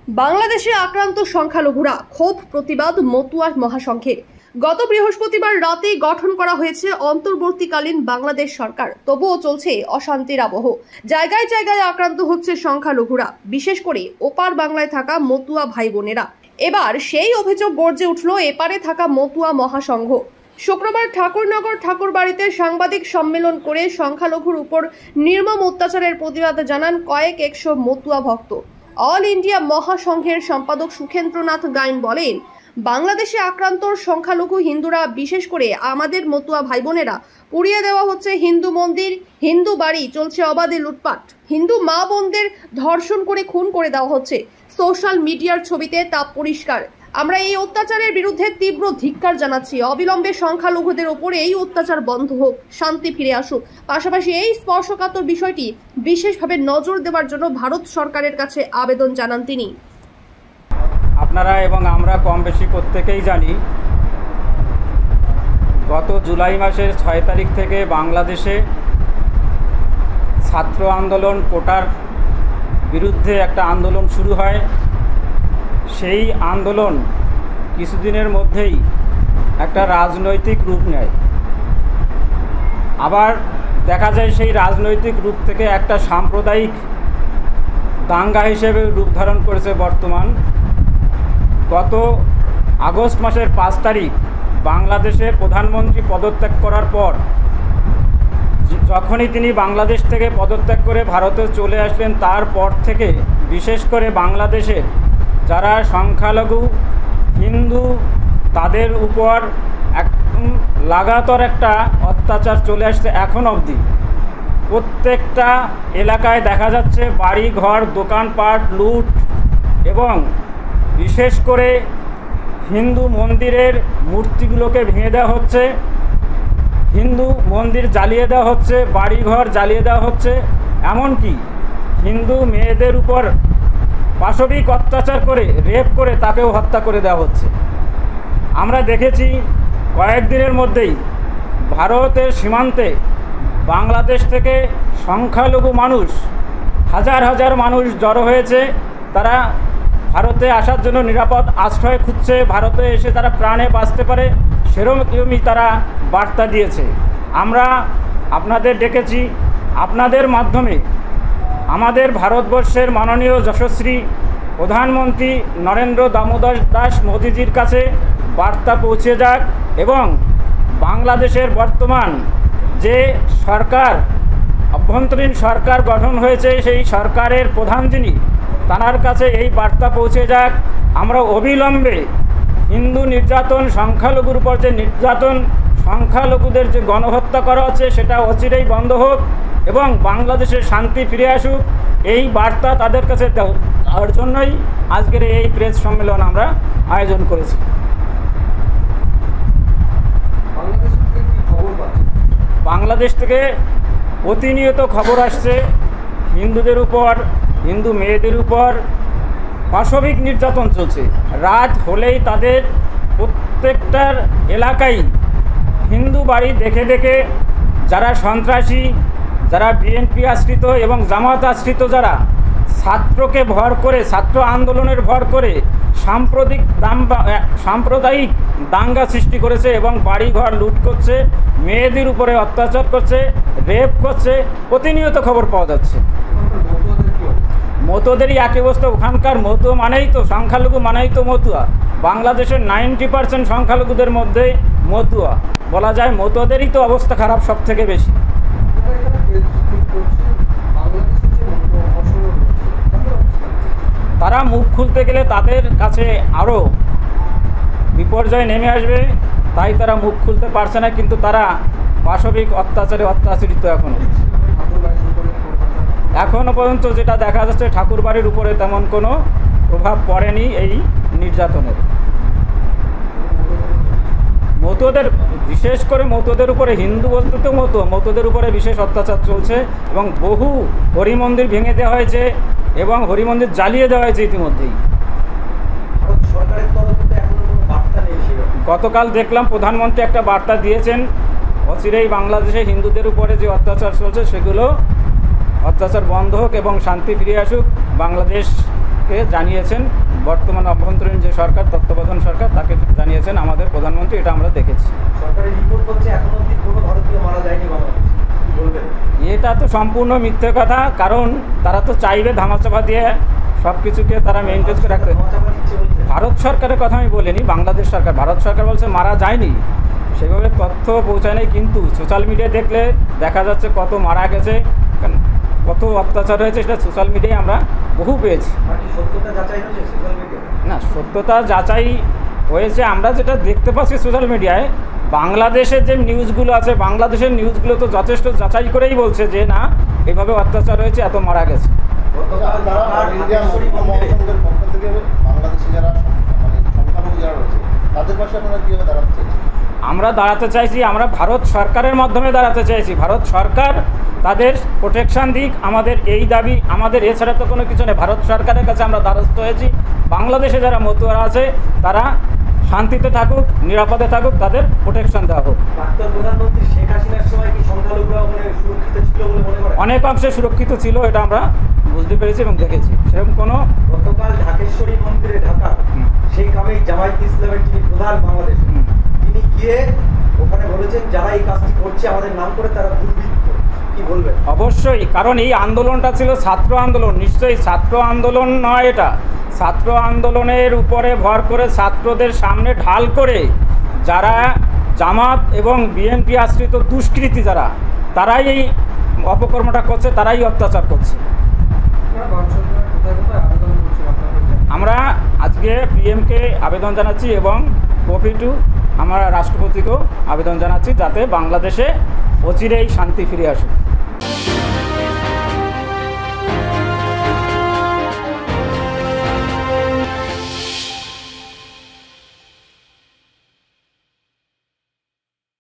বাংলাদেশে আক্রান্ত সংখ্যালঘুরা ক্ষোভ প্রতিবাদ মতুয়া মহাসংঘের। গত বৃহস্পতিবার রাতে গঠন করা হয়েছে অন্তর্বর্তীকালীন বাংলাদেশ সরকার, তবুও চলছে অশান্তির আবহ। জায়গায় জায়গায় আক্রান্ত হচ্ছে সংখ্যালঘুরা, বিশেষ করে ওপার বাংলায় থাকা মতুয়া ভাই বোনেরা। এবার সেই অভিযোগ গর্জে উঠল এপারে থাকা মতুয়া মহাসংঘ। শুক্রবার ঠাকুরনগর ঠাকুরবাড়িতে সাংবাদিক সম্মেলন করে সংখ্যালঘুর উপর নির্মম অত্যাচারের প্রতিবাদ জানান কয়েক একশো মতুয়া ভক্ত। অল ইন্ডিয়া মহাসংঘের সম্পাদক সুখেন্দ্রনাথ গাইন বলেন, বাংলাদেশে আক্রান্ত সংখ্যালঘু হিন্দুরা, বিশেষ করে আমাদের মতুয়া ভাই বোনেরা, পুড়িয়ে দেওয়া হচ্ছে হিন্দু মন্দির, হিন্দু বাড়ি, চলছে অবাধে লুটপাট, হিন্দু মা বোনদের ধর্ষণ করে খুন করে দেওয়া হচ্ছে। সোশ্যাল মিডিয়ার ছবিতে তা পরিষ্কার। আমরা এই অত্যাচারের বিরুদ্ধে তীব্র ধিক্কার জানাচ্ছি। অবিলম্বে সংখ্যালঘুদের ওপর এই অত্যাচার বন্ধ হোক, শান্তি ফিরে আসুক। পাশাপাশি এই স্পর্শকাতর বিষয়টি বিশেষভাবে নজর দেওয়ার জন্য ভারত সরকারের কাছে আবেদন জানান তিনি। আপনারা এবং আমরা কম বেশি প্রত্যেকেই জানি, গত জুলাই মাসের 6 তারিখ থেকে বাংলাদেশে ছাত্র আন্দোলন, কোটার বিরুদ্ধে একটা আন্দোলন শুরু হয়। সেই আন্দোলন কিছুদিনের মধ্যেই একটা রাজনৈতিক রূপ নেয়। আবার দেখা যায় সেই রাজনৈতিক রূপ থেকে একটা সাম্প্রদায়িক দাঙ্গা হিসেবে রূপ ধারণ করেছে বর্তমান। গত আগস্ট মাসের 5 তারিখ বাংলাদেশের প্রধানমন্ত্রী পদত্যাগ করার পর, যখনই তিনি বাংলাদেশ থেকে পদত্যাগ করে ভারতে চলে আসলেন, তারপর থেকে বিশেষ করে বাংলাদেশের যারা সংখ্যালঘু হিন্দু, তাদের উপর একদম লাগাতার একটা অত্যাচার চলে আসছে এখন অবধি। প্রত্যেকটা এলাকায় দেখা যাচ্ছে বাড়ি ঘর, দোকানপাট লুট, এবং বিশেষ করে হিন্দু মন্দিরের মূর্তিগুলোকে ভেঙে দেওয়া হচ্ছে, হিন্দু মন্দির জ্বালিয়ে দেওয়া হচ্ছে, বাড়িঘর জ্বালিয়ে দেওয়া হচ্ছে, এমনকি হিন্দু মেয়েদের উপর পাশবিক অত্যাচার করে, রেপ করে তাকেও হত্যা করে দেওয়া হচ্ছে। আমরা দেখেছি কয়েকদিনের মধ্যেই ভারতের সীমান্তে বাংলাদেশ থেকে সংখ্যালঘু মানুষ, হাজার হাজার মানুষ জড়ো হয়েছে। তারা ভারতে আসার জন্য নিরাপদ আশ্রয় খুঁজছে, ভারতে এসে তারা প্রাণে বাঁচতে পারে, সেরকমই তারা বার্তা দিয়েছে। আমরা আপনাদের ডেকেছি, আপনাদের মাধ্যমে আমাদের ভারতবর্ষের মাননীয় যশস্বী প্রধানমন্ত্রী নরেন্দ্র দামোদর দাস মোদিজির কাছে বার্তা পৌঁছে যাক, এবং বাংলাদেশের বর্তমান যে সরকার, অভ্যন্তরীণ সরকার গঠন হয়েছে, সেই সরকারের প্রধান যিনি, তাঁর কাছে এই বার্তা পৌঁছে যাক। আমরা অবিলম্বে হিন্দু নির্যাতন, সংখ্যালঘুর উপর যে নির্যাতন, সংখ্যালঘুদের যে গণহত্যা করা হচ্ছে, সেটা অচিরেই বন্ধ হোক এবং বাংলাদেশের শান্তি ফিরে আসুক, এই বার্তা তাদের কাছে দেওয়ার জন্যই আজকের এই প্রেস সম্মেলন আমরা আয়োজন করেছি। বাংলাদেশ থেকে প্রতিনিয়ত খবর আসছে হিন্দুদের উপর, হিন্দু মেয়েদের উপর পাশবিক নির্যাতন চলছে। রাত হলেই তাদের প্রত্যেকটার এলাকায় হিন্দু বাড়ি দেখে দেখে যারা সন্ত্রাসী, যারা বিএনপি আশ্রিত এবং জামাত আশ্রিত, যারা ছাত্রকে ভর করে, ছাত্র আন্দোলনের ভর করে সাম্প্রদায়িক দাঙ্গা সৃষ্টি করেছে এবং বাড়িঘর লুট করছে, মেয়েদের উপরে অত্যাচার করছে, রেপ করছে, প্রতিনিয়ত খবর পাওয়া যাচ্ছে। মতুয়াদেরই একই অবস্থা। ওখানকার মতুয়া মানেই তো সংখ্যালঘু, মানেই তো মতুয়া। বাংলাদেশের 90% সংখ্যালঘুদের মধ্যে মতুয়া। বলা যায় মতুয়াদেরই তো অবস্থা খারাপ সব থেকে বেশি। তারা মুখ খুলতে গেলে তাদের কাছে আরও বিপর্যয় নেমে আসবে, তাই তারা মুখ খুলতে পারছে না। কিন্তু তারা পাশবিক অত্যাচারে অত্যাচারিত। এখনও পর্যন্ত যেটা দেখা যাচ্ছে, ঠাকুরবাড়ির উপরে তেমন কোনো প্রভাব পড়েনি এই নির্যাতনের। মতুয়াদের, বিশেষ করে মতুয়াদের উপরে, হিন্দু বলতে তো মতুয়াদের উপরে বিশেষ অত্যাচার চলছে, এবং বহু হরিমন্দির ভেঙে দেওয়া হয়েছে এবং হরিমন্দির জ্বালিয়ে দেওয়া হয়েছে ইতিমধ্যেই। গতকাল দেখলাম প্রধানমন্ত্রী একটা বার্তা দিয়েছেন, অচিরেই বাংলাদেশে হিন্দুদের উপরে যে অত্যাচার চলছে সেগুলো অত্যাচার বন্ধ হোক এবং শান্তি ফিরে আসুক। বাংলাদেশ সরকারকে জানিয়েছেন, বর্তমান অভ্যন্তরীণ যে সরকার, তত্ত্বাবধান সরকার, তাকে জানিয়েছেন আমাদের প্রধানমন্ত্রী। এটা আমরা দেখেছি। সরকারি রিপোর্ট করছে এখনো অবধি কোনো ভারতীয় মারা যায়নি বাংলাদেশে, কি বলবেন? এটা তো সম্পূর্ণ মিথ্যে কথা, কারণ তারা তো চাইবে ধামাচাপা দিয়ে সব কিছুকে তারা মেনটেন করে রাখতে। ধামাচাপা দিচ্ছে বলছে। ভারত সরকারের কথা আমি বলিনি, বাংলাদেশ সরকার। ভারত সরকার বলছে মারা যায়নি, সেভাবে তথ্য পৌঁছায় নাই। কিন্তু সোশ্যাল মিডিয়া দেখলে দেখা যাচ্ছে কত মারা গেছে, কত অত্যাচার হয়েছে, সেটা সোশ্যাল মিডিয়ায় আমরা বহু পেয়েছি। আর কি সত্যতা যাচাই হয়েছে সোশ্যাল মিডিয়ায়? না, সত্যতা যাচাই হয়েছে। আমরা যেটা দেখতে পাচ্ছি সোশ্যাল মিডিয়ায়, বাংলাদেশের যে নিউজগুলো আছে, বাংলাদেশের নিউজগুলো তো যথেষ্ট যাচাই করেই বলছে যে না, এইভাবে অত্যাচার হয়েছে, এত মারা গেছে। গতকাল ঢাকার ইন্ডিয়ান ঢাকেশ্বরী মন্দিরে মহাসংঘের পক্ষ থেকে বাংলাদেশে যারা মানে সংখ্যালঘু যারা রয়েছে তাদের পাশে আপনারা কীভাবে দাঁড়াতে চাইছেন? আমরা দাঁড়াতে চাইছি, আমরা ভারত সরকারের মাধ্যমে দাঁড়াতে চাইছি। ভারত সরকার তাদের প্রোটেকশান দিক, আমাদের এই দাবি। আমাদের এছাড়া তো কোনো কিছু নেই। ভারত সরকারের কাছে আমরা দ্বারস্থ হয়েছি। বাংলাদেশে যারা মতুয়ারা আছে তারা শান্তিতে থাকুক, নিরাপদে থাকুক, তাদের প্রোটেকশান দেওয়া হোক। প্রাক্তন প্রধানমন্ত্রী শেখ হাসিনার সময় কি সংখ্যালঘুরা সুরক্ষিত ছিল বলে মনে করেন? অনেক অংশে সুরক্ষিত ছিল, এটা আমরা বুঝতে পেরেছি এবং দেখেছি। সেরকম কোনো গতকাল ঢাকেশ্বরী মন্দিরে ঢাকা সেই কামেই জামায়াত ইসলামের যিনি প্রধান বাংলাদেশ, তিনি গিয়ে ওখানে বলেছেন যারা এই কাজটি করছে আমাদের নাম করে তারা দুর্বৃত্ত, কি বলবেন? অবশ্যই, কারণ এই আন্দোলনটা ছিল ছাত্র আন্দোলন। নিশ্চয়ই ছাত্র আন্দোলন নয় এটা। ছাত্র আন্দোলনের উপরে ভর করে, ছাত্রদের সামনে ঢাল করে যারা জামাত এবং বিএনপি আশ্রিত দুষ্কৃতী যারা, তারাই এই অপকর্মটা করছে, তারাই অত্যাচার করছে। আমরা আজকে পিএমকে আবেদন জানাচ্ছি এবং কপি টু আমরা রাষ্ট্রপতিকেও আবেদন জানাচ্ছি, যাতে বাংলাদেশে অচিরেই শান্তি ফিরে আসুক।